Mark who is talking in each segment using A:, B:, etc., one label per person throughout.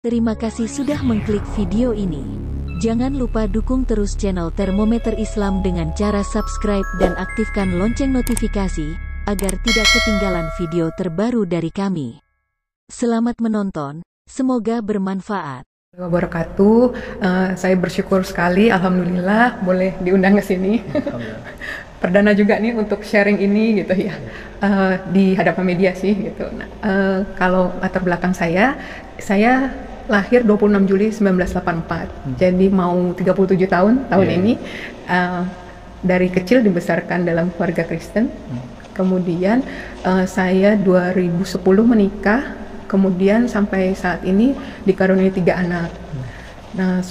A: Terima kasih sudah mengklik video ini. Jangan lupa dukung terus channel Termometer Islam dengan cara subscribe dan aktifkan lonceng notifikasi, agar tidak ketinggalan video terbaru dari kami. Selamat menonton, semoga bermanfaat.
B: Wabarakatuh. Saya bersyukur sekali, alhamdulillah boleh diundang ke sini. Perdana juga nih untuk sharing ini gitu ya, di hadapan media sih gitu. Nah, kalau latar belakang saya lahir 26 Juli 1984. Jadi mau 37 tahun ini. Dari kecil dibesarkan dalam keluarga Kristen. Kemudian saya 2010 menikah. Kemudian sampai saat ini dikaruniai 3 anak. Nah,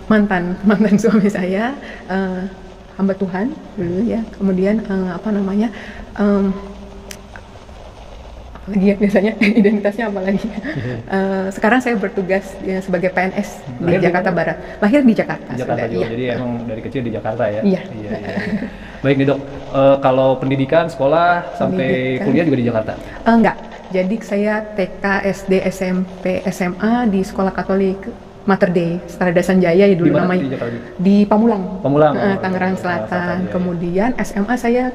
B: mantan suami saya hamba Tuhan dulu ya. Kemudian apalagi ya biasanya identitasnya apalagi. Sekarang saya bertugas ya, sebagai PNS di Jakarta Barat. Lahir di Jakarta.
C: Jakarta juga.
B: Ya.
C: Jadi emang dari kecil di Jakarta ya.
B: Iya.
C: Baik nih Dok. Kalau pendidikan sekolah sampai kuliah juga di Jakarta?
B: Enggak. Jadi saya TK, SD, SMP, SMA di Sekolah Katolik Mater Dei, Stradasan Jaya ya dulu namanya. Di Pamulang. Tangerang Selatan. Kemudian SMA saya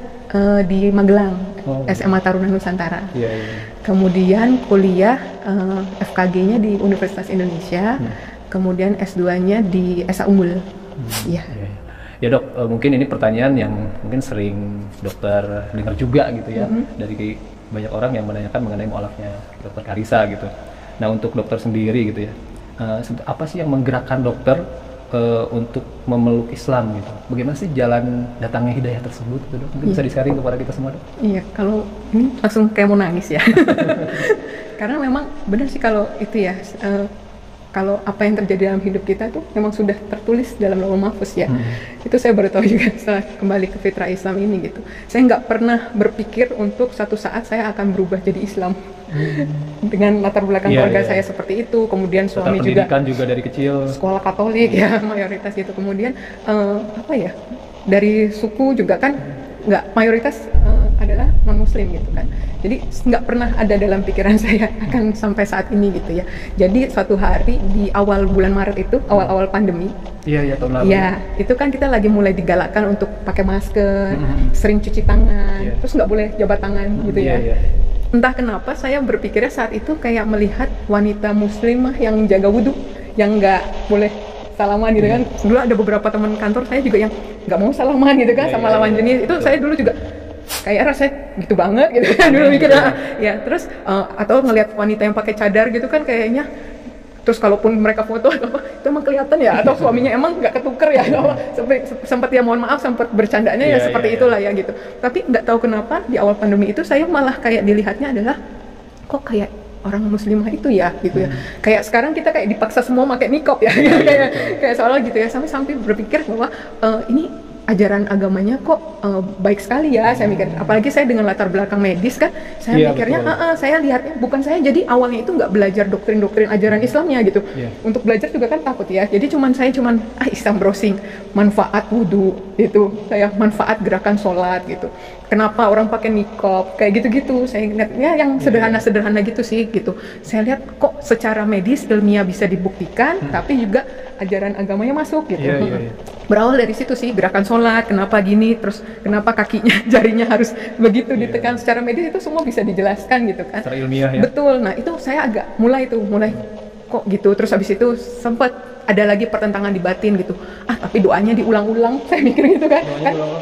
B: di Magelang, SMA Taruna Nusantara. Kemudian kuliah FKG-nya di Universitas Indonesia. Kemudian S2-nya di SA Unggul. Iya.
C: Ya Dok, mungkin ini pertanyaan yang mungkin sering dokter dengar juga gitu ya, dari banyak orang yang menanyakan mengenai mualafnya Dokter Karissa gitu. Nah, untuk dokter sendiri gitu ya, apa sih yang menggerakkan dokter untuk memeluk Islam gitu? Bagaimana sih jalan datangnya hidayah tersebut gitu, Dok? Mungkin bisa di-sharing kepada kita semua, Dok?
B: Iya, kalau ini langsung kayak mau nangis ya. Karena memang benar sih kalau itu ya, kalau apa yang terjadi dalam hidup kita tuh memang sudah tertulis dalam Lauhul Mahfuz ya. Itu saya baru tahu juga setelah kembali ke fitrah Islam ini gitu. Saya nggak pernah berpikir untuk satu saat saya akan berubah jadi Islam. Dengan latar belakang keluarga saya seperti itu. Kemudian suami juga
C: dari kecil
B: sekolah Katolik ya mayoritas gitu. Kemudian dari suku juga kan nggak mayoritas adalah non muslim gitu kan. Jadi nggak pernah ada dalam pikiran saya akan sampai saat ini gitu ya. Jadi suatu hari di awal bulan Maret itu, awal-awal pandemi.
C: Iya tahun lalu.
B: Ya, itu kan kita lagi mulai digalakkan untuk pakai masker, sering cuci tangan, terus nggak boleh jabat tangan gitu ya. Entah kenapa saya berpikirnya saat itu kayak melihat wanita muslimah yang jaga wudhu, yang nggak boleh salaman gitu kan. Dulu ada beberapa teman kantor saya juga yang nggak mau salaman gitu kan sama lawan jenis. Itu saya dulu juga kayak rasanya gitu banget gitu kan dulu mikirnya ya. Terus atau ngelihat wanita yang pakai cadar gitu kan kayaknya, terus kalaupun mereka foto atau apa itu emang kelihatan ya, atau suaminya emang nggak ketuker ya, sempat ya mohon maaf sempat bercandanya ya seperti itulah ya gitu. Tapi nggak tahu kenapa di awal pandemi itu saya malah kayak dilihatnya adalah kok kayak orang muslimah itu ya gitu ya. Kayak sekarang kita kayak dipaksa semua pakai niqab ya, kayak soalnya gitu ya, sampai berpikir bahwa ini ajaran agamanya kok baik sekali ya, saya mikir. Apalagi saya dengan latar belakang medis kan, saya mikirnya saya lihatnya bukan, saya jadi awalnya itu nggak belajar doktrin ajaran Islamnya gitu. Untuk belajar juga kan takut ya, jadi saya cuman Islam browsing manfaat wudhu gitu, saya manfaat gerakan sholat gitu, kenapa orang pakai niqab kayak gitu-gitu. Saya lihatnya yang sederhana gitu sih gitu. Saya lihat kok secara medis ilmiah bisa dibuktikan, tapi juga ajaran agamanya masuk gitu. Berawal dari situ sih, gerakan sholat, kenapa gini, terus kenapa kakinya, jarinya harus begitu ditekan. Secara medis itu semua bisa dijelaskan gitu kan.
C: Secara ilmiah ya.
B: Betul. Nah itu saya agak mulai kok gitu. Terus habis itu sempat ada lagi pertentangan di batin gitu. Tapi doanya diulang-ulang, saya mikir gitu kan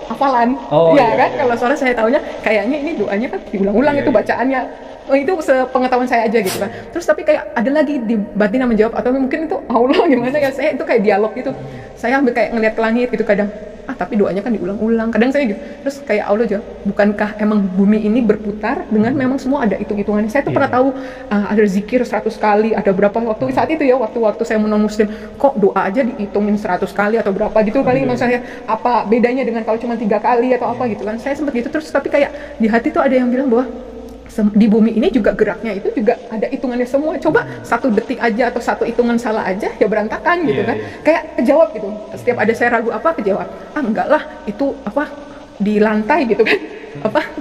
B: hafalan. Kan kalau soalnya saya taunya kayaknya ini doanya kan diulang-ulang itu bacaannya. Itu sepengetahuan saya aja gitu kan. Terus tapi kayak ada lagi di batin yang menjawab, atau mungkin itu Allah gimana ya, saya itu kayak dialog gitu. Saya ambil kayak ngeliat ke langit gitu kadang. Tapi doanya kan diulang-ulang. Kadang saya gitu. Terus kayak Allah jawab, bukankah emang bumi ini berputar dengan memang semua ada hitung-hitungannya. Saya tuh pernah tahu ada zikir 100 kali, ada berapa waktu saat itu ya, waktu saya non muslim, kok doa aja dihitungin 100 kali atau berapa gitu kali. Maksudnya apa bedanya dengan kalau cuma 3 kali atau apa gitu kan. Saya sempat gitu. Terus tapi kayak di hati tuh ada yang bilang bahwa di bumi ini juga geraknya itu juga ada hitungannya semua. Coba 1 detik aja atau 1 hitungan salah aja ya berantakan gitu kan. Kayak kejawab gitu. Setiap ada saya ragu apa, kejawab. Enggak lah, itu apa di lantai gitu kan.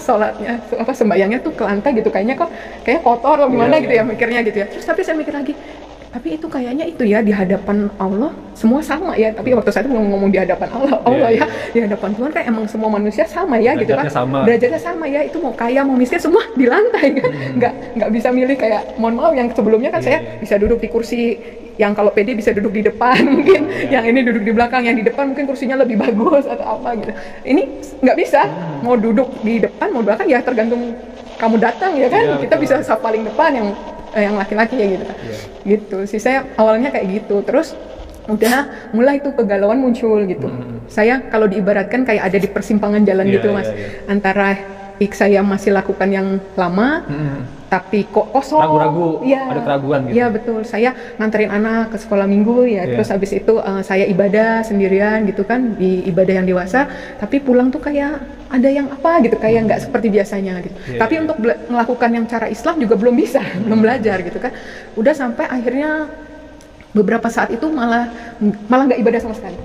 B: Sholatnya sembayangnya tuh ke lantai gitu, kayaknya kok kayak kotor atau gimana gitu ya mikirnya gitu ya. Terus tapi saya mikir lagi, tapi itu kayaknya itu ya di hadapan Allah semua sama ya, tapi waktu saya itu belum ngomong di hadapan Allah ya, di hadapan Tuhan kan emang semua manusia sama ya gitu kan, derajatnya sama ya, itu mau kaya mau miskin semua di lantai kan, nggak bisa milih kayak, mohon maaf yang sebelumnya kan saya bisa duduk di kursi yang kalau PD bisa duduk di depan mungkin, yang ini duduk di belakang, yang di depan mungkin kursinya lebih bagus atau apa gitu. Ini nggak bisa, mau duduk di depan mau belakang ya tergantung kamu datang ya kan, kita bisa paling depan yang laki-laki ya gitu kan. Gitu sih saya awalnya kayak gitu, terus udah mulai tuh kegalauan muncul gitu. Saya kalau diibaratkan kayak ada di persimpangan jalan gitu Mas, antara saya masih lakukan yang lama tapi kok kosong,
C: ragu-ragu, ada keraguan gitu.
B: Iya betul, saya nganterin anak ke sekolah minggu ya, terus habis itu saya ibadah sendirian gitu kan, di ibadah yang dewasa, tapi pulang tuh kayak ada yang apa gitu, kayak nggak seperti biasanya gitu. Tapi untuk melakukan yang cara Islam juga belum bisa, belum belajar gitu kan. Udah sampai akhirnya beberapa saat itu malah nggak ibadah sama sekali.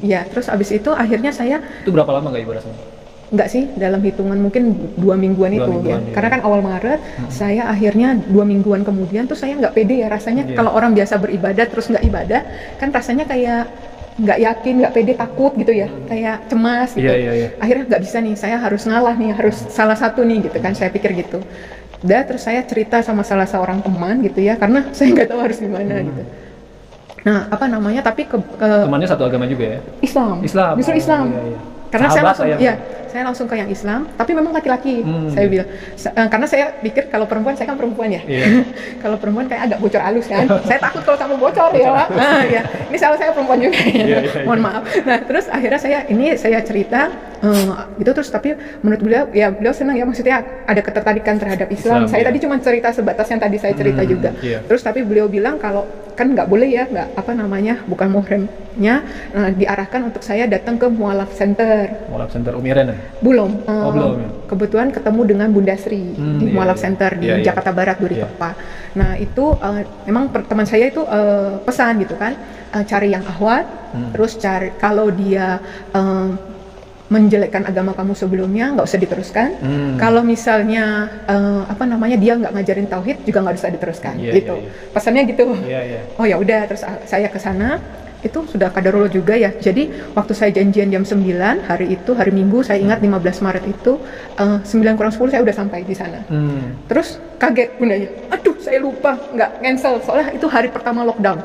B: Iya, terus abis itu akhirnya saya.
C: Itu berapa lama nggak ibadah sama?
B: Enggak sih, dalam hitungan mungkin 2 mingguan itu ya. Karena kan awal Maret, saya akhirnya 2 mingguan kemudian tuh saya nggak pede ya rasanya. Kalau orang biasa beribadah terus nggak ibadah, kan rasanya kayak nggak yakin, nggak pede, takut gitu ya, kayak cemas gitu. Akhirnya nggak bisa nih, saya harus ngalah nih, harus salah satu nih gitu kan, saya pikir gitu. Udah, terus saya cerita sama salah seorang teman gitu ya, karena saya nggak tahu harus gimana gitu. Nah, apa namanya, tapi
C: temannya satu agama juga ya?
B: Islam. Justru Islam. Karena saya langsung ke yang Islam, tapi memang laki-laki. Saya bilang, karena saya pikir kalau perempuan, saya kan perempuan ya. Kalau perempuan kayak agak bocor halus kan. Saya takut kalau kamu bocor ya, Pak. Ya. Ini salah saya perempuan juga ya. Mohon maaf. Nah, terus akhirnya saya cerita gitu, terus tapi menurut beliau senang ya, maksudnya ada ketertarikan terhadap Islam. Saya tadi cuma cerita sebatas yang tadi saya cerita juga. Terus tapi beliau bilang kalau kan nggak boleh ya, bukan muhrimnya, diarahkan untuk saya datang ke Mualaf Center.
C: Mualaf Center Umiren ya?
B: Belum.
C: Belum ya?
B: Kebetulan ketemu dengan Bunda Sri di Mualaf Center di Jakarta Barat, Duritepa. Nah itu memang teman saya itu pesan gitu kan, cari yang ahwat, terus cari kalau dia menjelekkan agama kamu sebelumnya nggak usah diteruskan. Kalau misalnya dia nggak ngajarin tauhid juga nggak usah diteruskan gitu. Pesannya gitu. Oh ya udah, terus saya ke sana. Itu sudah kadarullah juga ya. Jadi waktu saya janjian jam 9 hari Minggu, saya ingat 15 Maret itu 9 kurang 10 saya udah sampai di sana. Terus kaget bundanya, aduh saya lupa nggak cancel, soalnya itu hari pertama lockdown.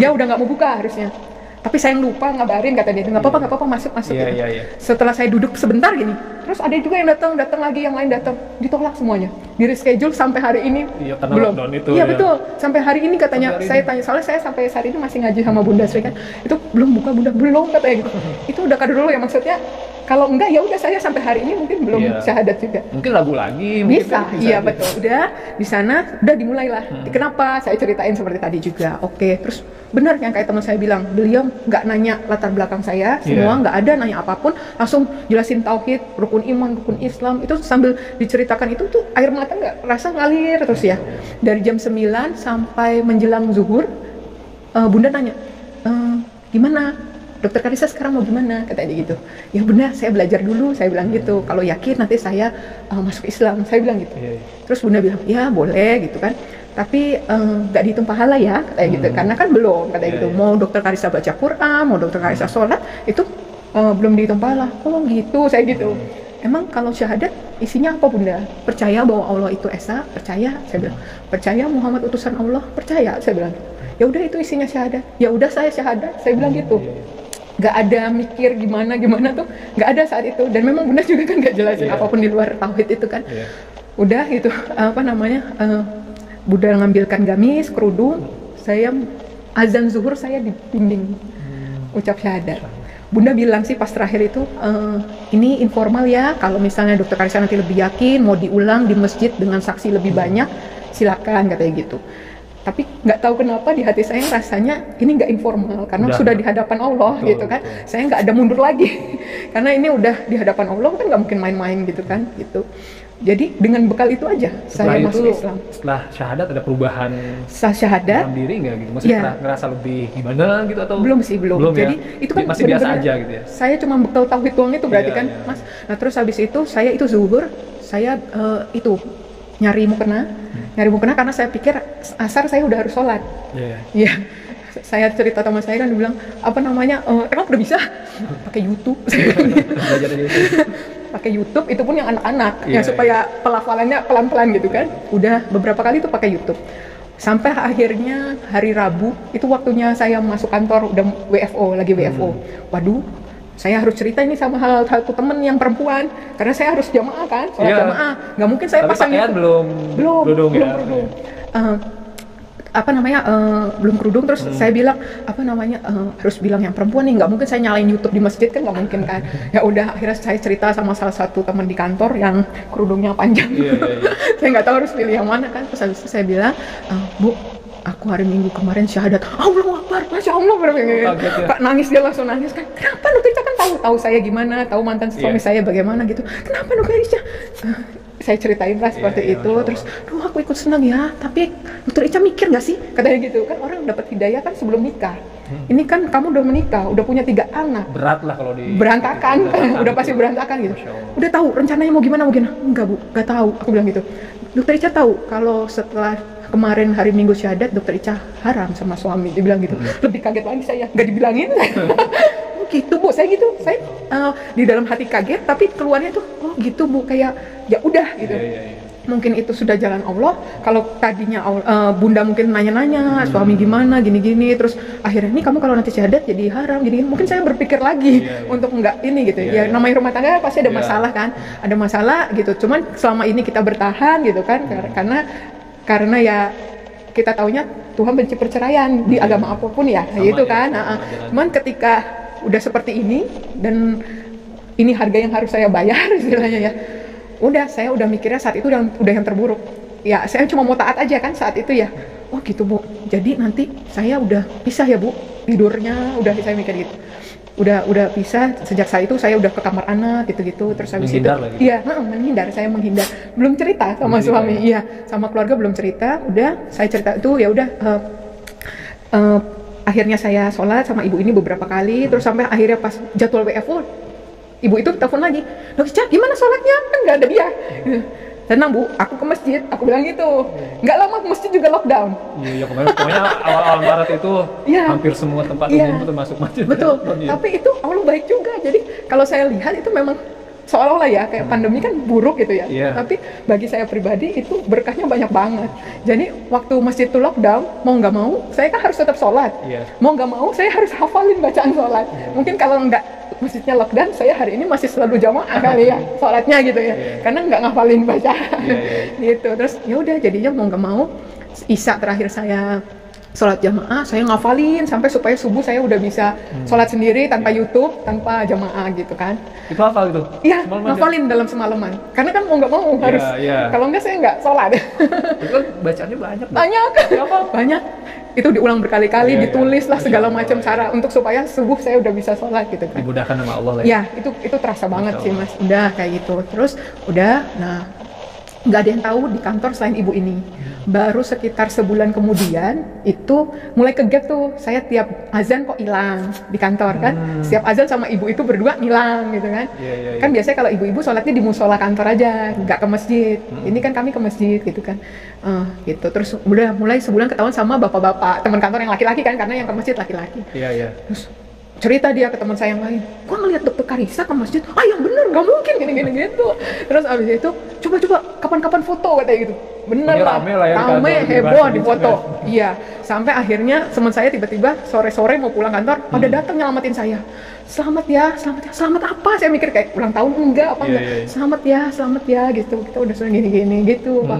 B: Dia udah nggak mau buka harusnya, tapi saya lupa ngabarin, kata dia nggak apa-apa masuk gitu. Setelah saya duduk sebentar gini, terus ada juga yang datang lagi, yang lain datang, ditolak semuanya, di reschedule sampai hari ini belum. Betul, sampai hari ini katanya. Saya tanya, soalnya saya sampai hari ini masih ngaji sama Bunda Sri kan, itu belum buka Bunda, belum katanya gitu. Itu udah kadar dulu ya, maksudnya kalau enggak ya udah saya sampai hari ini mungkin belum syahadat juga. Mungkin
C: ragu lagi.
B: Bisa. Betul. Udah di sana udah dimulailah. Kenapa? Saya ceritain seperti tadi juga. Oke, terus benar yang kayak teman saya bilang, beliau nggak nanya latar belakang saya, semua nggak ada nanya apapun, langsung jelasin tauhid, rukun iman, rukun Islam. Itu sambil diceritakan itu tuh air mata nggak rasa ngalir terus ya. Dari jam 9 sampai menjelang zuhur, Bunda nanya, gimana? Dokter Karissa sekarang mau gimana? Katanya gitu. Ya Bunda, saya belajar dulu, saya bilang gitu. Kalau yakin nanti saya masuk Islam, saya bilang gitu. Terus Bunda bilang, ya boleh gitu kan. Tapi nggak dihitung pahala ya, katanya gitu. Karena kan belum, katanya gitu. Mau Dokter Karissa baca Quran, mau Dokter Karissa sholat, itu belum dihitung pahala. Oh gitu, saya gitu. Emang kalau syahadat isinya apa Bunda? Percaya bahwa Allah itu Esa, percaya, saya bilang. Percaya Muhammad utusan Allah, percaya, saya bilang. Ya udah itu isinya syahadat. Ya udah saya syahadat, saya bilang gitu. Gak ada mikir gimana tuh, gak ada saat itu. Dan memang Bunda juga kan gak jelasin apapun di luar tauhid itu kan. Udah itu Bunda ngambilkan gamis, kerudung, saya azan zuhur saya dibimbing ucap syahadat. Bunda bilang sih pas terakhir itu, ini informal ya, kalau misalnya Dokter Karissa nanti lebih yakin mau diulang di masjid dengan saksi lebih banyak, silakan, katanya gitu. Tapi nggak tahu kenapa di hati saya rasanya ini nggak informal, karena sudah di hadapan Allah gitu kan. Saya nggak ada mundur lagi karena ini udah di hadapan Allah kan, nggak mungkin main-main gitu kan gitu. Jadi dengan bekal itu aja saya masuk Islam.
C: Setelah syahadat ada perubahan
B: syahadat
C: dalam diri nggak gitu? Maksudnya ngerasa lebih gimana gitu atau?
B: Belum. Jadi itu kan
C: masih biasa aja gitu ya?
B: Saya cuma bekal tauhid doang itu berarti kan Mas. Nah terus habis itu saya itu zuhur, saya itu nyari mukena. Nyari mukena karena saya pikir asar saya udah harus sholat. Iya. Saya cerita teman saya kan dibilang apa namanya, emang udah bisa pakai YouTube. Pakai YouTube itu pun yang anak-anak yang supaya pelafalannya pelan-pelan gitu kan. Udah beberapa kali tuh pakai YouTube. Sampai akhirnya hari Rabu itu waktunya saya masuk kantor, udah WFO lagi WFO. Waduh, saya harus cerita ini sama satu temen yang perempuan karena saya harus jamaah kan, sholat jamaah. Nggak mungkin saya pasang itu. Belum kerudung. Apa namanya, belum kerudung, terus saya bilang apa namanya, harus bilang yang perempuan nih, nggak mungkin saya nyalain YouTube di masjid kan, nggak mungkin kan. Ya udah, akhirnya saya cerita sama salah satu teman di kantor yang kerudungnya panjang. Saya nggak tahu harus pilih yang mana kan. Terus habis itu saya bilang, Bu, aku hari Minggu kemarin syahadat. Allahu Akbar, Masya Allah. Kak nangis, dia langsung nangis kan. Kenapa Dokter Ica, kan tahu saya gimana, tahu mantan suami saya bagaimana gitu. Kenapa Dokter Ica? Saya ceritain lah seperti itu, terus, duh aku ikut senang ya, tapi Dokter Ica mikir nggak sih, katanya gitu kan, orang dapat hidayah kan sebelum nikah. Ini kan kamu udah menikah, udah punya 3 anak.
C: Berat lah kalau di
B: berantakan, udah pasti berantakan gitu. Udah tahu rencananya mau gimana? Enggak Bu, nggak tahu. Aku bilang gitu. Dokter Ica tahu kalau setelah kemarin hari Minggu syahadat Dokter Ica haram sama suami, dia bilang gitu. Lebih kaget lagi saya, nggak dibilangin. Gitu Bu, saya gitu, saya di dalam hati kaget, tapi keluarnya tuh, oh gitu Bu, kayak ya udah gitu. Mungkin itu sudah jalan Allah. Kalau tadinya Bunda mungkin nanya-nanya, suami gimana, gini-gini, terus akhirnya ini kamu kalau nanti syahadat jadi haram, jadi mungkin saya berpikir lagi untuk enggak ini gitu. Ya namanya rumah tangga pasti ada masalah kan, ada masalah gitu. Cuman selama ini kita bertahan gitu kan, karena ya kita taunya Tuhan benci perceraian di agama apapun ya, gitu kan. Cuman ketika udah seperti ini dan ini harga yang harus saya bayar istilahnya ya, udah saya udah mikirnya saat itu udah yang terburuk ya, saya cuma mau taat aja kan saat itu ya. Oh gitu Bu, jadi nanti saya udah pisah ya Bu, tidurnya udah, saya mikir gitu, udah pisah. Sejak saat itu saya udah ke kamar anak gitu-gitu, terus habis itu iya menghindar, saya menghindar, belum cerita sama suami sama keluarga belum cerita. Udah saya cerita itu ya udah, akhirnya saya sholat sama ibu ini beberapa kali, terus sampai akhirnya pas jadwal WFO, ibu itu telepon lagi, Dokter Ica gimana sholatnya? Kan nggak ada dia. Tenang Bu, aku ke masjid, aku bilang gitu. Nggak lama ke masjid juga lockdown. Iya,
C: pokoknya awal-awal Maret itu hampir semua tempat umum termasuk masjid.
B: Betul, tapi itu Allah baik juga. Jadi kalau saya lihat itu memang seolah-olah ya kayak pandemi kan buruk gitu ya, tapi bagi saya pribadi itu berkahnya banyak banget. Jadi waktu masjid itu lockdown, mau nggak mau saya kan harus tetap sholat, mau nggak mau saya harus hafalin bacaan sholat. Mungkin kalau nggak masjidnya lockdown, saya hari ini masih selalu jamaah kali ya sholatnya gitu ya, karena nggak ngafalin bacaan gitu. Terus ya udah jadinya mau nggak mau Isya terakhir saya sholat jamaah, saya ngafalin sampai supaya subuh saya udah bisa sholat sendiri tanpa YouTube, tanpa jamaah gitu kan.
C: Itu hafal itu?
B: Iya, ngafalin dalam semalaman. Karena kan mau nggak mau harus, kalau nggak saya nggak sholat.
C: Itu kan bacaannya banyak.
B: Banyak. Itu diulang berkali-kali, ditulis lah segala macam cara untuk supaya subuh saya udah bisa sholat gitu kan.
C: Dimudahkan sama Allah lah
B: ya. Itu terasa banget sih Mas. Udah kayak gitu. Terus udah, nah nggak ada yang tahu di kantor selain ibu ini. Baru sekitar sebulan kemudian itu mulai kegap tuh, saya tiap azan kok hilang di kantor kan. Setiap azan sama ibu itu berdua hilang gitu kan. Kan biasanya kalau ibu-ibu sholatnya di musola kantor aja, nggak ke masjid. Ini kan kami ke masjid gitu kan. Gitu. Terus udah mulai sebulan ketahuan sama bapak-bapak teman kantor yang laki-laki kan, karena yang ke masjid laki-laki. Terus cerita dia ke teman saya yang lain, gua ngeliat Dokter Karissa ke masjid, yang bener, nggak mungkin gini gitu. Terus abis itu coba kapan-kapan foto katanya gitu. Bener lah, rame heboh di foto. Iya, sampai akhirnya teman saya tiba-tiba sore-sore mau pulang kantor, pada datang nyelamatin saya. Selamat ya, selamat apa? Saya mikir kayak ulang tahun enggak. Selamat ya gitu. Kita udah sering gini-gini gitu, Pak.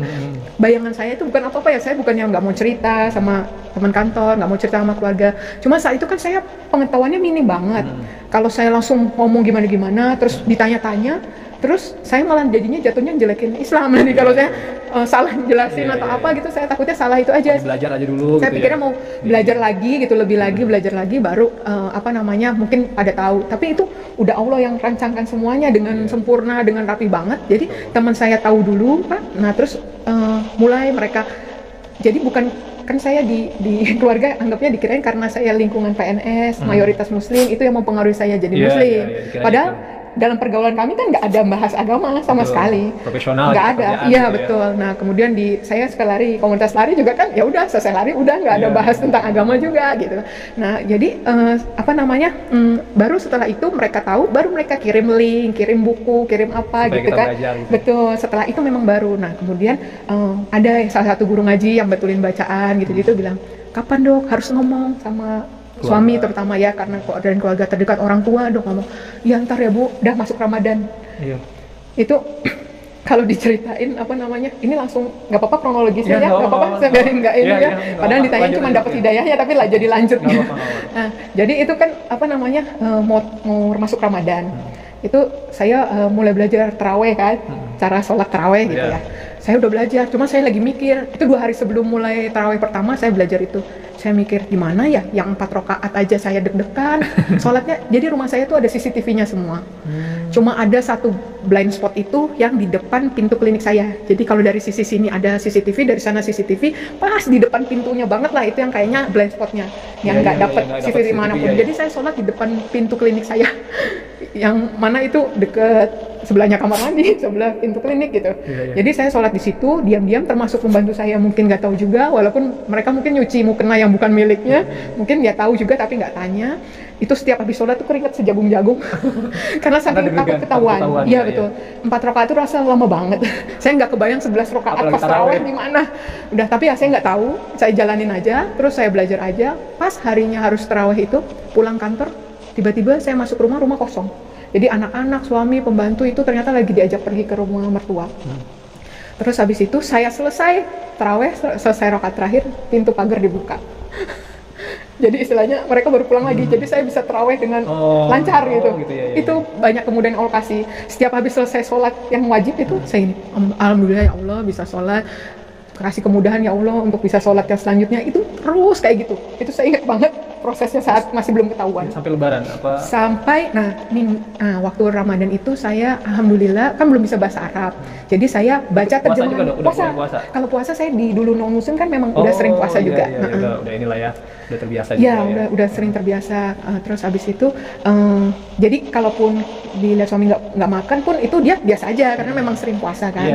B: Bayangan saya itu bukan apa-apa ya, saya bukannya nggak mau cerita sama teman kantor, nggak mau cerita sama keluarga. Cuma saat itu kan saya pengetahuannya minim banget. Kalau saya langsung ngomong gimana-gimana, terus ditanya-tanya, terus saya malah jadinya jatuhnya jelekin Islam. Nanti kalau saya salah jelasin atau apa gitu, saya takutnya salah itu aja.
C: Belajar aja dulu.
B: Saya pikirnya mau belajar lagi gitu, belajar lagi baru mungkin pada tahu. Tapi itu udah Allah yang rancangkan semuanya dengan sempurna, dengan rapi banget. Jadi teman saya tahu dulu, Pak. Nah terus mulai mereka, jadi bukan kan saya di keluarga anggapnya dikirain karena saya lingkungan PNS mayoritas Muslim itu yang mempengaruhi saya jadi Muslim. Padahal dalam pergaulan kami kan nggak ada bahas agama sama sekali.
C: Profesional.
B: Nggak
C: gitu,
B: ada.
C: kerjaan
B: Iya
C: gitu
B: betul. Nah kemudian saya suka lari, komunitas lari juga kan ya udah selesai lari udah nggak ada
C: Iya.
B: bahas tentang agama juga gitu. Nah jadi baru setelah itu mereka tahu, baru mereka kirim link, kirim buku, kirim apa
C: Supaya
B: gitu
C: kita
B: kan.
C: belajar gitu.
B: Betul. Setelah itu memang baru. Nah kemudian ada salah satu guru ngaji yang betulin bacaan gitu-gitu bilang, kapan dok harus ngomong sama suami terutama ya, karena dan keluarga terdekat, orang tua dok ngomong, ya ntar ya bu, udah masuk Ramadan.
C: Iya.
B: Itu kalau diceritain ini langsung nggak apa-apa kronologisnya ya, nggak apa-apa saya biarin nggak ini ya. Padahal ditanya cuma dapat hidayahnya tapi lah jadi lanjut. Nah, jadi itu kan mau masuk Ramadan. Itu saya mulai belajar taraweh kan, cara sholat taraweh gitu ya. Saya udah belajar, cuma saya lagi mikir, itu 2 hari sebelum mulai tarawih pertama saya belajar itu. Saya mikir, gimana ya, yang 4 rakaat aja saya deg-degan, sholatnya, jadi rumah saya tuh ada CCTV-nya semua. Cuma ada satu blind spot itu yang di depan pintu klinik saya. Jadi kalau dari sisi sini ada CCTV, dari sana CCTV, pas di depan pintunya banget lah, itu yang kayaknya blind spotnya, yang nggak dapat CCTV manapun. Jadi saya sholat di depan pintu klinik saya, yang mana itu deket sebelahnya kamar mandi, sebelah pintu klinik gitu. Jadi saya sholat di situ, diam-diam, termasuk pembantu saya mungkin nggak tahu juga, walaupun mereka mungkin nyuci mukena yang bukan miliknya, mungkin dia tahu juga tapi nggak tanya. Itu setiap habis sholat tuh keringat sejagung-jagung, karena saking takut ketahuan. Iya betul. 4 rakaat itu rasa lama banget. Saya nggak kebayang 11 rakaat pas tarawih gimana. Udah, tapi ya saya nggak tahu, saya jalanin aja, terus saya belajar aja. Pas harinya harus tarawih itu, pulang kantor, tiba-tiba saya masuk rumah kosong. Jadi anak-anak, suami, pembantu itu ternyata lagi diajak pergi ke rumah mertua. Terus habis itu saya selesai taraweh, selesai rakaat terakhir, pintu pagar dibuka. Jadi istilahnya mereka baru pulang lagi. Jadi saya bisa taraweh dengan lancar gitu. Itu banyak kemudian Allah kasih. Setiap habis selesai sholat yang wajib itu saya ini, alhamdulillah ya Allah bisa sholat. Kasih kemudahan ya Allah untuk bisa sholat yang selanjutnya, itu terus kayak gitu. Itu saya ingat banget prosesnya saat masih belum ketahuan.
C: Sampai lebaran apa?
B: Sampai waktu Ramadan itu saya alhamdulillah kan belum bisa bahasa Arab. Jadi saya baca terjemahan puasa. Kalau puasa saya dulu non muslim kan memang udah sering puasa juga.
C: Udah inilah ya. Udah terbiasa
B: juga ya. Udah sering terbiasa. Terus habis itu jadi kalaupun dilihat suami nggak makan pun itu dia biasa aja karena memang sering puasa kan.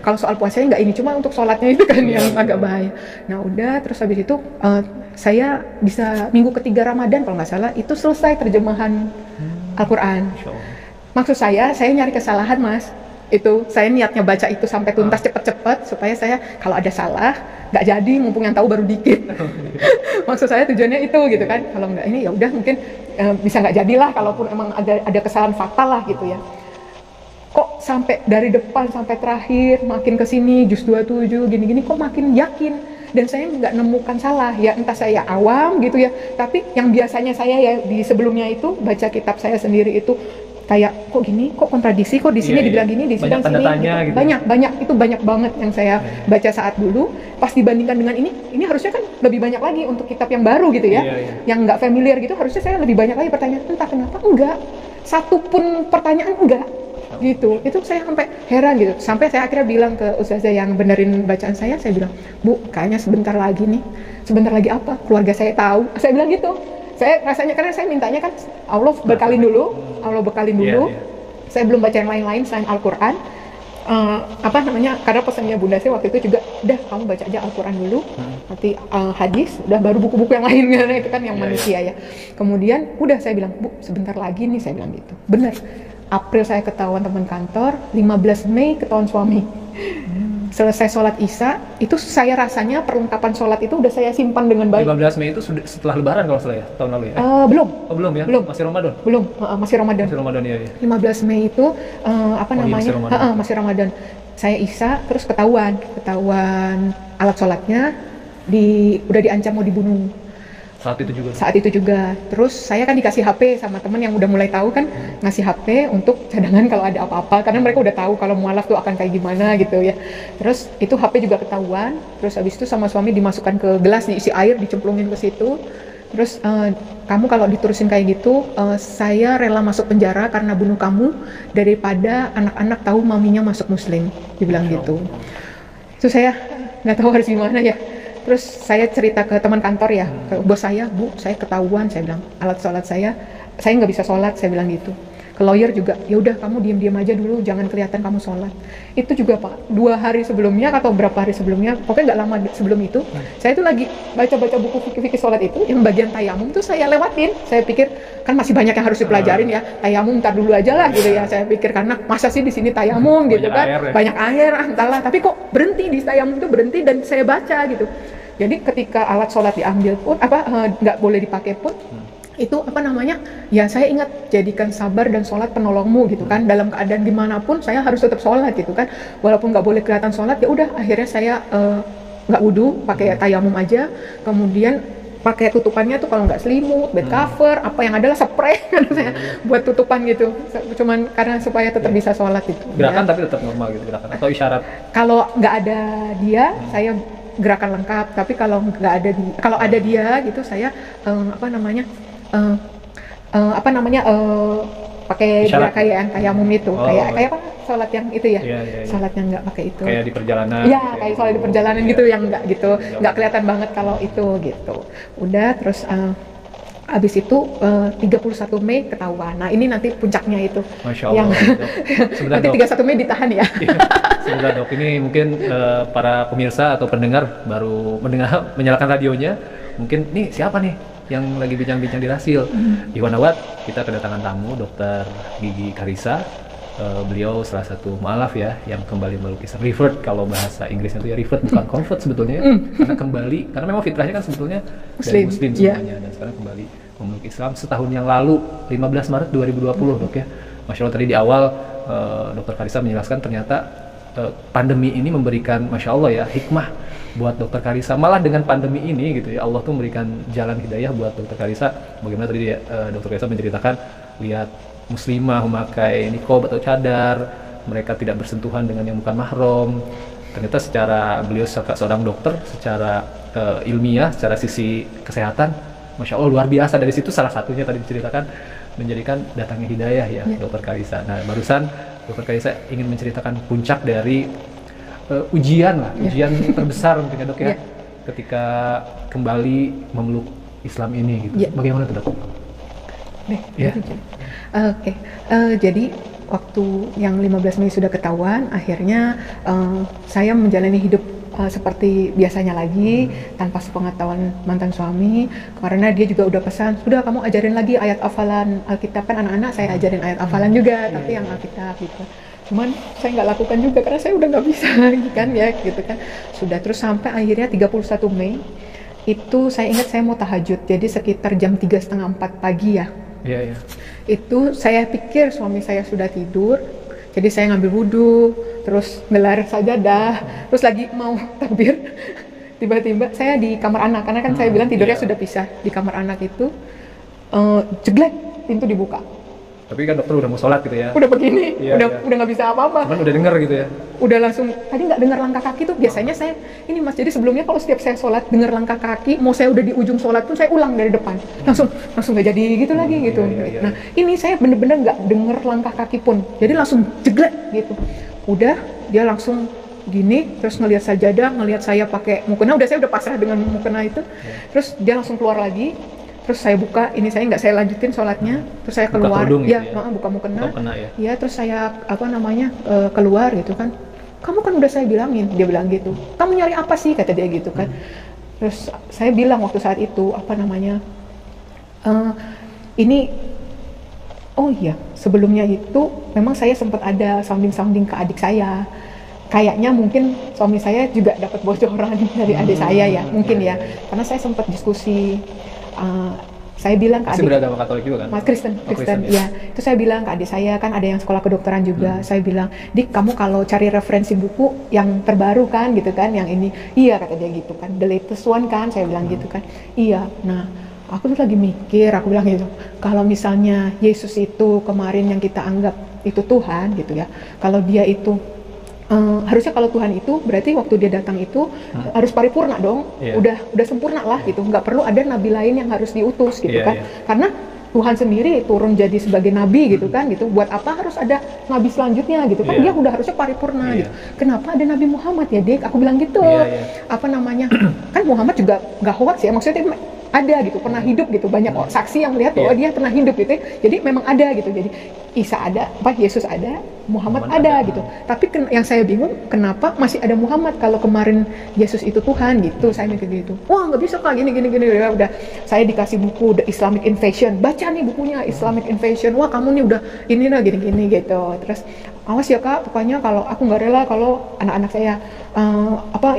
B: Kalau soal puasanya nggak ini, cuma untuk sholatnya itu kan yang agak bahaya. Nah udah, terus habis itu saya bisa minggu ketiga Ramadan kalau nggak salah itu selesai terjemahan Al-Quran. Maksud saya nyari kesalahan mas. Itu saya niatnya baca itu sampai tuntas cepet-cepet supaya saya kalau ada salah nggak jadi, mumpung yang tahu baru dikit. Maksud saya tujuannya itu gitu kan. Kalau nggak ini ya udah mungkin bisa nggak jadilah, kalaupun emang ada kesalahan fatal lah gitu ya. Kok sampai dari depan sampai terakhir makin kesini juz 27 gini-gini kok makin yakin, dan saya nggak nemukan salah ya, entah saya awam gitu ya, tapi yang biasanya saya ya di sebelumnya itu baca kitab saya sendiri itu kayak kok gini, kok kontradiksi, kok di sini dibilang gini, di sini gitu. Banyak itu banyak banget yang saya baca saat dulu. Pas dibandingkan dengan ini harusnya kan lebih banyak lagi untuk kitab yang baru gitu ya, yang nggak familiar gitu, harusnya saya lebih banyak lagi pertanyaan, entah kenapa enggak, satu pun pertanyaan enggak gitu. Itu saya sampai heran gitu, sampai saya akhirnya bilang ke ustazah yang benerin bacaan saya bilang, Bu, kayaknya sebentar lagi apa, keluarga saya tahu, saya bilang gitu. Saya rasanya, karena saya mintanya kan Allah bekalin dulu. Saya belum baca yang lain-lain selain Al-Quran. Karena pesannya bunda saya waktu itu juga, udah kamu baca aja Al-Quran dulu, nanti hadis, udah baru buku-buku yang lain, karena itu kan yang manusia ya. Kemudian udah saya bilang, Bu, sebentar lagi nih, saya bilang gitu. Bener, April saya ketahuan teman kantor, 15 Mei ketahuan suami. Selesai sholat Isya, itu saya rasanya perlengkapan sholat itu udah saya simpan dengan baik.
C: 15 Mei itu sudah setelah lebaran kalau salah ya, tahun lalu ya?
B: Belum.
C: Oh belum ya?
B: Belum.
C: Masih Ramadan?
B: Belum, masih Ramadan.
C: Masih Ramadan ya.
B: 15 Mei itu, masih Ramadan. Saya Isya, terus ketahuan alat sholatnya, udah diancam mau dibunuh. Saat itu juga. Terus saya kan dikasih HP sama teman yang udah mulai tahu kan, ngasih HP untuk cadangan kalau ada apa-apa, karena mereka udah tahu kalau mualaf tuh akan kayak gimana gitu ya. Terus itu HP juga ketahuan. Terus habis itu sama suami dimasukkan ke gelas, diisi air, dicemplungin ke situ. Terus kamu kalau diterusin kayak gitu, saya rela masuk penjara karena bunuh kamu daripada anak-anak tahu maminya masuk muslim, dibilang gitu. Terus saya nggak tahu harus gimana ya. Terus saya cerita ke teman kantor ya, ke bos saya, Bu, saya ketahuan, saya bilang, alat sholat saya nggak bisa sholat, saya bilang gitu. ke lawyer juga, ya udah kamu diam-diam aja dulu, jangan kelihatan kamu sholat. Itu juga Pak, 2 hari sebelumnya atau berapa hari sebelumnya, pokoknya nggak lama sebelum itu, saya itu lagi baca-baca buku fikih sholat itu, yang bagian tayamum tuh saya lewatin. Saya pikir kan masih banyak yang harus dipelajarin ya, tayamum ntar dulu aja lah gitu ya. Saya pikir karena masa sih di sini tayamum gitu kan, banyak air entahlah. Tapi kok berhenti di tayamum itu berhenti, dan saya baca gitu. Jadi ketika alat sholat diambil pun nggak boleh dipakai pun, itu ya saya ingat, jadikan sabar dan sholat penolongmu gitu kan, dalam keadaan dimanapun saya harus tetap sholat gitu kan, walaupun nggak boleh kelihatan sholat. Ya udah akhirnya saya nggak wudu, pakai tayamum aja, kemudian pakai tutupannya tuh kalau nggak selimut, bed cover, apa yang adalah spray saya buat tutupan gitu, cuman karena supaya tetap bisa sholat itu.
C: Gerakan
B: ya.
C: tapi tetap normal gitu, gerakan atau isyarat?
B: Kalau nggak ada dia, saya gerakan lengkap, tapi kalau ada dia gitu, saya pakai gerakan tayamum itu, kayak apa sholat yang itu ya, sholat yang nggak pakai itu,
C: kayak di perjalanan,
B: kayak sholat di perjalanan gitu, yang nggak gitu, nggak kelihatan banget kalau itu gitu. Udah terus abis itu 31 Mei ketahuan. Nah ini nanti puncaknya itu.
C: Masya Allah.
B: Nanti 31 Mei ditahan ya.
C: Sebentar dok, ini mungkin para pemirsa atau pendengar baru menyalakan radionya, mungkin nih siapa nih yang lagi bincang-bincang di Rasil. Iwanawat, kita kedatangan tamu Dr. Gigi Karissa. Beliau salah satu mu'alaf ya, yang kembali melukis revert, kalau bahasa Inggrisnya itu ya revert, bukan convert sebetulnya ya. Karena kembali, karena memang fitrahnya kan sebetulnya dari Muslim semuanya, dan sekarang kembali memeluk Islam setahun yang lalu, 15 Maret 2020 dok ya. Masya Allah, tadi di awal Dr. Karissa menjelaskan ternyata pandemi ini memberikan, Masya Allah ya, hikmah buat Dr. Karissa. Malah dengan pandemi ini gitu ya, Allah tuh memberikan jalan hidayah buat Dr. Karissa. Bagaimana tadi Dr. Karissa menceritakan, lihat muslimah memakai niqab atau cadar, mereka tidak bersentuhan dengan yang bukan mahram. Ternyata secara beliau seorang dokter, secara ilmiah, secara sisi kesehatan, Masya Allah luar biasa. Dari situ salah satunya tadi diceritakan menjadikan datangnya hidayah ya, Dr. Karissa. Nah barusan Dr. Karissa ingin menceritakan puncak dari ujian terbesar mungkin ya dok ya, ketika kembali memeluk Islam ini gitu. Bagaimana tuh dok?
B: Jadi waktu yang 15 Mei sudah ketahuan, akhirnya saya menjalani hidup seperti biasanya lagi, tanpa sepengetahuan mantan suami, karena dia juga udah pesan, sudah kamu ajarin lagi ayat hafalan Alkitab, kan anak-anak saya ajarin ayat hafalan juga, tapi yang Alkitab gitu. Cuman saya nggak lakukan juga karena saya udah nggak bisa lagi kan ya gitu kan. Sudah, terus sampai akhirnya 31 Mei itu saya ingat saya mau tahajud, jadi sekitar jam 3:30-4 pagi ya. Itu saya pikir suami saya sudah tidur, jadi saya ngambil wudhu, terus gelar sajadah, terus lagi mau takbir, tiba-tiba saya di kamar anak, karena kan saya bilang tidurnya sudah pisah. Di kamar anak itu jeglek, pintu dibuka.
C: Tapi kan dokter udah mau sholat gitu ya?
B: Udah begini, udah nggak bisa apa-apa.
C: Cuman udah denger gitu ya? Udah
B: langsung, tadi nggak dengar langkah kaki tuh. Biasanya saya, ini mas, jadi sebelumnya kalau setiap saya sholat dengar langkah kaki, mau saya udah di ujung sholat pun saya ulang dari depan. Langsung nggak jadi gitu lagi gitu. Nah ini saya bener-bener nggak dengar langkah kaki pun. Jadi langsung jeglek gitu. Udah, dia langsung gini, terus ngelihat sajadah, ngelihat saya pakai mukena, saya udah pasrah dengan mukena itu. Terus dia langsung keluar lagi. Terus saya buka, ini saya nggak saya lanjutin sholatnya, terus saya keluar, buka mukena, ya terus saya keluar gitu kan, kamu kan udah saya bilangin, dia bilang gitu, kamu nyari apa sih, kata dia gitu kan. Terus saya bilang waktu saat itu sebelumnya itu memang saya sempat ada sounding ke adik saya, kayaknya mungkin suami saya juga dapat bocoran dari adik saya ya, mungkin ya, karena saya sempat diskusi. Saya bilang ke adik,
C: beragama Katolik juga kan?
B: Kristen, ya. Itu saya bilang ke adik saya, kan ada yang sekolah kedokteran juga. Saya bilang, Dik, kamu kalau cari referensi buku yang terbaru kan, gitu kan, yang ini, iya kata dia gitu kan, the latest one kan, saya bilang gitu kan, iya. Nah, aku tuh lagi mikir, aku bilang gitu, kalau misalnya Yesus itu kemarin yang kita anggap itu Tuhan gitu ya, kalau dia itu harusnya kalau Tuhan itu berarti waktu dia datang itu harus paripurna dong, udah sempurna lah gitu, nggak perlu ada nabi lain yang harus diutus gitu kan, karena Tuhan sendiri turun jadi sebagai nabi gitu kan gitu, buat apa harus ada nabi selanjutnya gitu kan, dia udah harusnya paripurna gitu, kenapa ada Nabi Muhammad ya Dek, aku bilang gitu, kan Muhammad juga nggak hoax ya, maksudnya ada gitu, pernah hidup gitu, banyak saksi yang lihat bahwa dia pernah hidup gitu, jadi memang ada gitu. Jadi Isa ada, Yesus ada, Muhammad ada gitu. Tapi yang saya bingung kenapa masih ada Muhammad kalau kemarin Yesus itu Tuhan gitu. Saya mikir gitu, wah nggak bisa kak, gini. Ya udah, saya dikasih buku The Islamic Invasion, baca nih bukunya Islamic Invasion, wah kamu nih udah ini lah gini gitu. Terus awas ya kak, pokoknya kalau aku nggak rela kalau anak-anak saya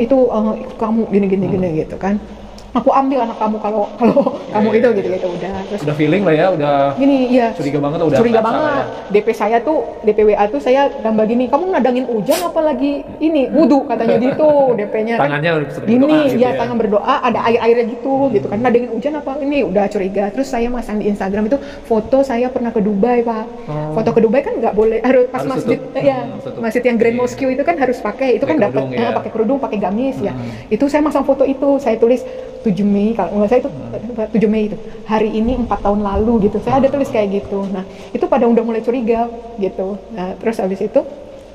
B: ikut kamu gini gitu kan. Aku ambil anak kamu kalau kamu itu gitu udah. Terus
C: udah feeling lah ya, udah
B: gini ya,
C: curiga banget udah
B: curiga banget ya. DP saya tuh, DP WA tuh saya gambar gini, kamu nadangin hujan apa lagi ini wudhu katanya gitu. DP-nya
C: tangannya
B: kan gini gitu ya, tangan berdoa ada air-airnya gitu kan, nadangin hujan apa ini, udah curiga. Terus saya masang di Instagram itu foto saya pernah ke Dubai pak. Foto ke Dubai kan nggak boleh, harus pas masjid ya, masjid yang Grand Mosque itu kan harus pakai, itu kan dapat pakai kerudung, pakai gamis ya. Itu saya masang foto itu, saya tulis 7 Mei, kalau nggak saya itu 7 Mei itu, hari ini 4 tahun lalu gitu, saya ada tulis kayak gitu. Nah itu pada udah mulai curiga gitu. Nah terus habis itu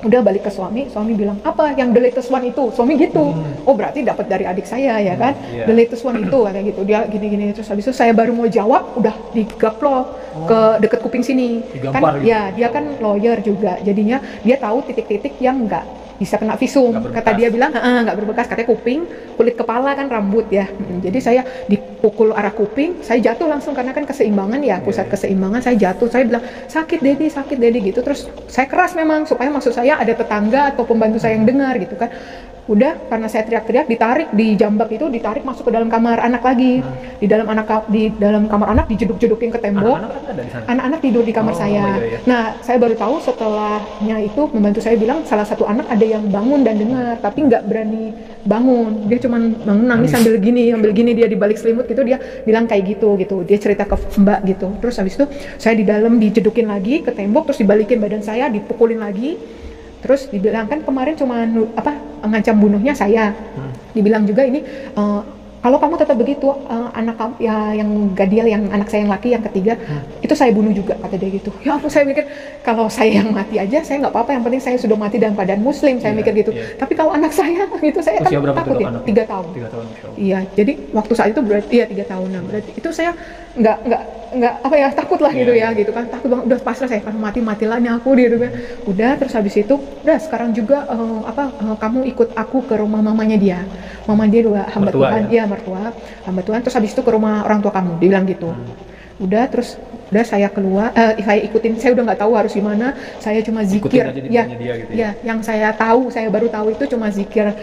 B: udah balik ke suami bilang, apa yang the latest one itu, suami gitu. Oh berarti dapat dari adik saya ya kan, the latest one itu kayak gitu, dia gini. Terus habis itu saya baru mau jawab, udah digaplok ke deket kuping sini kan gitu. Ya dia kan lawyer juga, jadinya dia tahu titik-titik yang nggak bisa kena visum, kata dia bilang nggak berbekas, katanya kuping, kulit kepala kan rambut ya. Jadi saya dipukul arah kuping, saya jatuh langsung karena kan keseimbangan ya, pusat keseimbangan, saya jatuh, saya bilang sakit dedi gitu. Terus saya keras memang supaya maksud saya ada tetangga atau pembantu saya yang dengar gitu kan. Udah, karena saya teriak-teriak, ditarik di jambak itu, ditarik masuk ke dalam kamar anak lagi. Di dalam kamar anak dijeduk-jedukin ke tembok. Anak-anak tidur di kamar saya. Iya. Nah, saya baru tahu setelahnya itu membantu saya bilang salah satu anak ada yang bangun dan dengar, tapi nggak berani bangun. Dia cuma bangun nangis sambil gini dia di balik selimut gitu, dia bilang kayak gitu. Dia cerita ke Mbak gitu. Terus habis itu saya di dalam dijedukin lagi ke tembok, terus dibalikin badan saya, dipukulin lagi. Terus dibilang kan kemarin cuma ngancam bunuhnya saya. Dibilang juga ini kalau kamu tetap begitu, anak kamu ya yang Gadiel, yang anak saya yang laki yang ketiga, itu saya bunuh juga, kata dia gitu. Ya ampun, saya mikir kalau saya yang mati aja saya nggak apa-apa, yang penting saya sudah mati dalam keadaan muslim, saya mikir gitu. Tapi kalau anak saya gitu, saya kan takut ya. 3 tahun. 3 tahun. Iya, jadi waktu saat itu berarti 3 tahun. Nah, berarti itu saya nggak takut lah gitu ya, gitu kan, takut banget, udah pasrah saya, kan matilah nih aku gitu kan. Udah, terus habis itu udah sekarang juga kamu ikut aku ke rumah mamanya dia. Mama dia juga hamba Tuhan, ya mertua, hamba Tuhan. Terus habis itu ke rumah orang tua kamu, dia bilang gitu. Udah, terus udah saya keluar, saya ikutin, saya udah nggak tahu harus gimana, saya cuma zikir ya, gitu ya. Yang saya baru tahu itu cuma zikir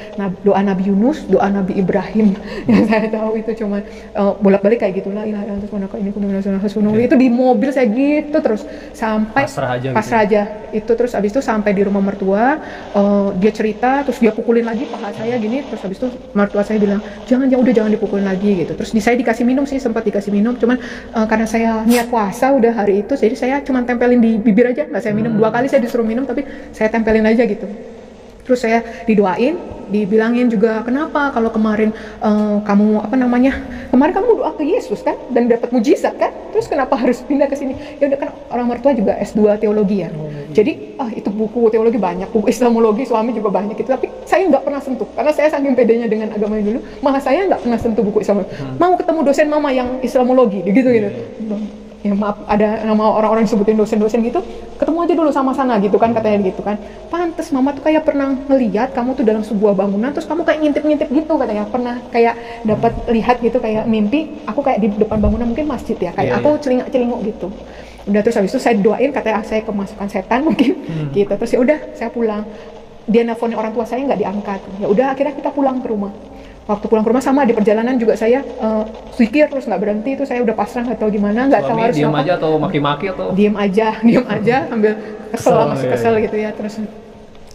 B: doa Nabi Yunus, doa Nabi Ibrahim. Yang saya tahu itu cuma bolak-balik kayak gitulah, itu di mobil saya gitu terus sampai pasrah aja itu. Terus habis itu sampai di rumah mertua, dia cerita, terus dia pukulin lagi paha saya gini. Terus habis itu mertua saya bilang jangan dipukulin lagi gitu. Terus saya dikasih minum sih, sempat dikasih minum, cuman karena saya niat puasa udah hari itu, jadi saya cuma tempelin di bibir aja, nggak saya minum. 2 kali saya disuruh minum, tapi saya tempelin aja gitu. Terus saya didoain, dibilangin juga kenapa kalau kemarin kamu kemarin kamu doa ke Yesus kan dan dapat mujizat kan, terus kenapa harus pindah ke sini? Ya udah, kan orang mertua juga S2 teologi ya. Jadi itu buku teologi banyak, buku Islamologi suami juga banyak gitu, tapi saya nggak pernah sentuh karena saya saking pedenya dengan agamanya dulu, malah saya nggak pernah sentuh buku Islamologi. Mau ketemu dosen mama yang Islamologi gitu. Ya maaf, ada nama orang-orang sebutin dosen-dosen gitu, ketemu aja dulu sama sana gitu kan, katanya gitu kan. Pantes mama tuh kayak pernah ngeliat kamu tuh dalam sebuah bangunan, terus kamu kayak ngintip-ngintip gitu katanya, pernah kayak dapat lihat gitu, kayak mimpi aku kayak di depan bangunan, mungkin masjid ya, kayak aku celingak-celinguk gitu. Udah, terus habis itu saya doain, katanya saya kemasukan setan mungkin gitu. Terus ya udah, saya pulang. Dia nelfonin orang tua saya nggak diangkat. Ya udah, akhirnya kita pulang ke rumah. Waktu pulang ke rumah sama, di perjalanan juga saya zikir terus nggak berhenti. Itu saya udah pasrah, nggak tahu gimana, nggak tahu harus
C: diem aja atau maki-maki atau
B: diem aja sambil masih kesel gitu ya. Terus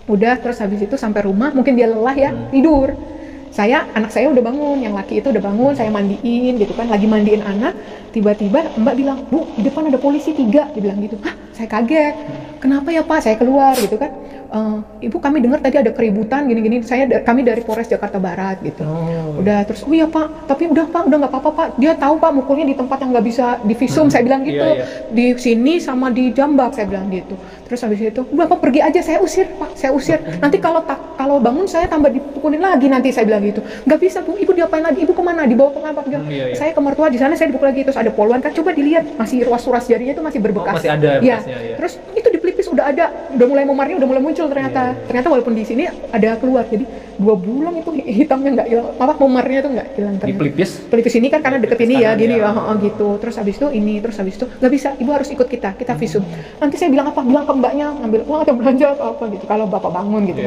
B: udah, terus habis itu sampai rumah, mungkin dia lelah ya, tidur. Anak saya udah bangun, yang laki itu udah bangun, saya mandiin gitu kan, lagi mandiin anak, tiba-tiba Mbak bilang, Bu, di depan ada polisi 3, dia bilang gitu. Hah? Saya kaget, kenapa ya Pak? Saya keluar gitu kan. Ibu kami dengar tadi ada keributan gini-gini. Kami dari Polres Jakarta Barat gitu. Udah terus, oh iya Pak, tapi udah Pak, udah nggak apa-apa Pak. Dia tahu Pak mukulnya di tempat yang nggak bisa divisum. Saya bilang gitu. Di sini sama di Jambak, saya bilang gitu. Terus habis itu, udah Pak pergi aja, saya usir Pak, saya usir. Nanti kalau bangun saya tambah dipukulin lagi nanti, saya bilang gitu. Nggak bisa Bu, Ibu diapain lagi? Ibu kemana? Dibawa kemana Pak? Saya ke mertua di sana, saya dipukul lagi. Terus ada poluan kan, coba dilihat masih ruas-ruas jarinya itu masih berbekas.
C: Masih ada
B: ya.
C: bekasnya, ya.
B: Terus itu di pelipis udah ada, udah mulai memarnya, udah mulai muncul ternyata. Ternyata walaupun di sini ada keluar, jadi 2 bulan itu hitamnya nggak hilang, memarnya itu nggak hilang.
C: Di
B: pelipis ini kan karena deket ini ya, gini
C: ya.
B: Gitu. Terus habis itu ini, terus habis itu nggak bisa, Ibu harus ikut kita visum. Nanti saya bilang apa? Bilang ke mbaknya ngambil uang atau belanja atau apa gitu. Kalau bapak bangun gitu.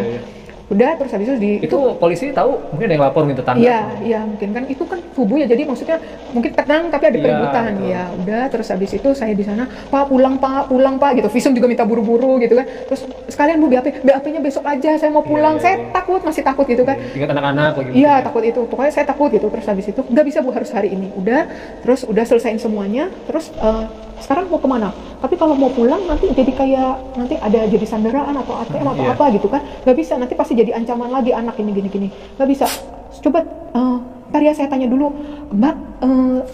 B: Udah terus habis itu
C: polisi tahu, mungkin ada yang lapor minta tanggal.
B: Iya mungkin kan itu kan subuh ya, jadi maksudnya mungkin tenang tapi ada keributan. Ya udah terus habis itu saya di sana, Pak pulang Pak gitu. Visum juga minta buru-buru gitu kan. Terus sekalian Bu BAP-nya besok aja, saya mau pulang. Saya masih takut gitu kan.
C: Ingat anak-anak gitu.
B: Iya takut itu, pokoknya saya takut gitu. Terus habis itu nggak bisa Bu, harus hari ini. Udah selesaiin semuanya. Terus sekarang mau kemana? Tapi kalau mau pulang nanti jadi kayak nanti ada jadi sandaraan atau ATM atau apa gitu kan? Nggak bisa, nanti pasti jadi ancaman lagi anak ini gini. Nggak bisa. Coba ntar ya saya tanya dulu, Mbak,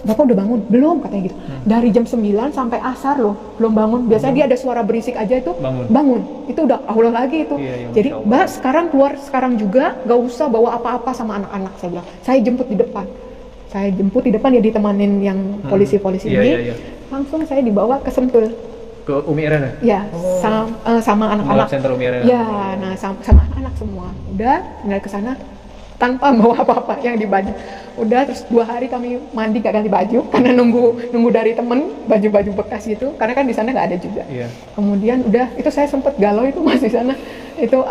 B: Bapak udah bangun? Belum, katanya gitu. Dari jam 9 sampai asar loh, belum bangun. Biasanya dia ada suara berisik aja itu bangun. Itu udah Allah lagi itu. Jadi Mbak sekarang keluar sekarang juga, nggak usah bawa apa-apa sama anak-anak, saya bilang. Saya jemput di depan. Ya ditemanin yang polisi-polisi ini. Langsung saya dibawa ke Sentul.
C: Ke Umi Irena?
B: Ya, sama anak-anak.
C: Center Umi Irena.
B: Ya, nah sama anak-anak semua. Udah, tinggal ke sana tanpa bawa apa-apa yang di baju. Udah, terus 2 hari kami mandi gak ganti baju karena nunggu dari temen baju-baju bekas gitu. Karena kan di sana nggak ada juga. Kemudian udah, itu saya sempet galau itu masih di sana. Itu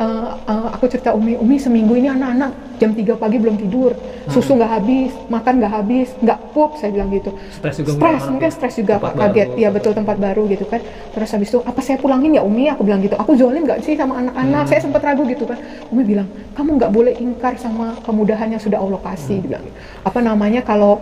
B: aku cerita Umi seminggu ini anak-anak jam 3 pagi belum tidur, susu nggak habis, makan nggak habis, nggak pup, saya bilang gitu. Mungkin stres juga Pak, kaget. Iya betul, tempat baru gitu kan. Terus habis itu apa saya pulangin ya Umi, aku bilang gitu. Aku zolim nggak sih sama anak-anak? Saya sempat ragu gitu kan. Umi bilang, kamu nggak boleh ingkar sama kemudahan yang sudah Allah kasih. Bilang kalau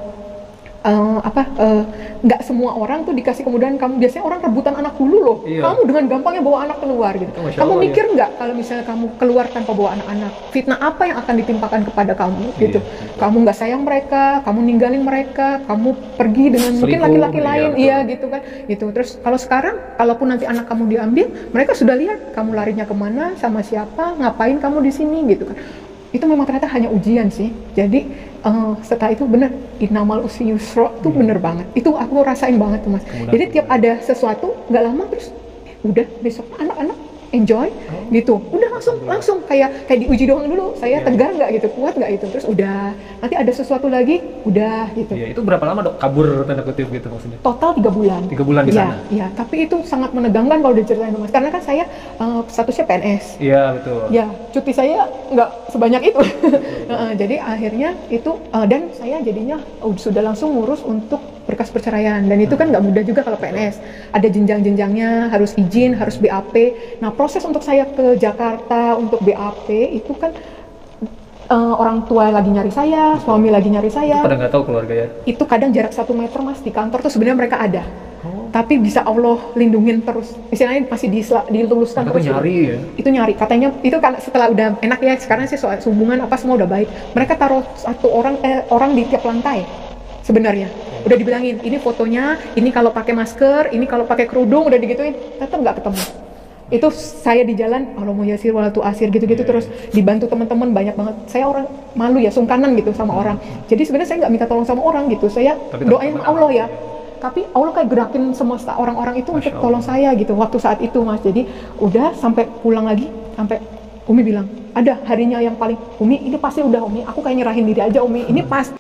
B: nggak semua orang tuh dikasih kemudahan. Kamu biasanya orang rebutan anak dulu loh. Kamu dengan gampangnya bawa anak keluar gitu. Kamu mikir nggak kalau misalnya kamu keluar tanpa bawa anak-anak, fitnah apa yang akan ditimpakan kepada kamu gitu. Kamu nggak sayang mereka, kamu ninggalin mereka, kamu pergi dengan mungkin laki-laki lain, gitu kan gitu. Terus kalau sekarang kalaupun nanti anak kamu diambil, mereka sudah lihat kamu larinya kemana, sama siapa, ngapain kamu di sini gitu kan. Itu memang ternyata hanya ujian sih. Jadi setelah itu bener, innamal usri yusra itu bener banget. Itu aku rasain banget tuh Mas. Jadi tiap ada sesuatu nggak lama terus udah besok anak-anak enjoy gitu. Udah langsung kayak diuji doang dulu. Saya tegar nggak gitu, kuat nggak itu. Terus udah nanti ada sesuatu lagi, udah gitu.
C: Itu berapa lama Dok kabur tanda kutip gitu maksudnya?
B: Total 3 bulan.
C: 3 bulan di sana.
B: Iya, tapi itu sangat menegangkan kalau diceritain Mas. Karena kan saya statusnya PNS.
C: Iya betul.
B: Ya, cuti saya nggak sebanyak itu. Jadi akhirnya itu dan saya jadinya sudah langsung ngurus untuk berkas perceraian, dan itu kan nggak mudah juga kalau PNS. Ada jenjang-jenjangnya, harus izin, harus BAP. Nah proses untuk saya ke Jakarta untuk BAP itu kan orang tua lagi nyari saya, suami lagi nyari saya.
C: Itu pada nggak tahu keluarga ya?
B: Itu kadang jarak 1 meter Mas, di kantor tuh sebenarnya mereka ada. Tapi bisa Allah lindungin terus. Istilahnya masih diluluskan terus.
C: Nyari ya?
B: Itu nyari. Katanya itu kan setelah udah enak ya, sekarang sih soal hubungan apa semua udah baik. Mereka taruh orang di tiap lantai. Sebenarnya udah dibilangin, ini fotonya, ini kalau pakai masker, ini kalau pakai kerudung, udah digituin, tetap nggak ketemu. Itu saya di jalan, Allah mau yasir walatu asir gitu-gitu, terus dibantu teman-teman banyak banget. Saya orang malu ya, sungkanan gitu sama orang. Jadi sebenarnya saya nggak minta tolong sama orang gitu, saya doain Allah ya. Tapi Allah kayak gerakin semesta orang-orang itu untuk tolong saya gitu waktu saat itu Mas. Jadi udah sampai pulang lagi, sampai Umi bilang, ada harinya yang paling, Umi ini pasti udah Umi, aku kayak nyerahin diri aja Umi, ini pas.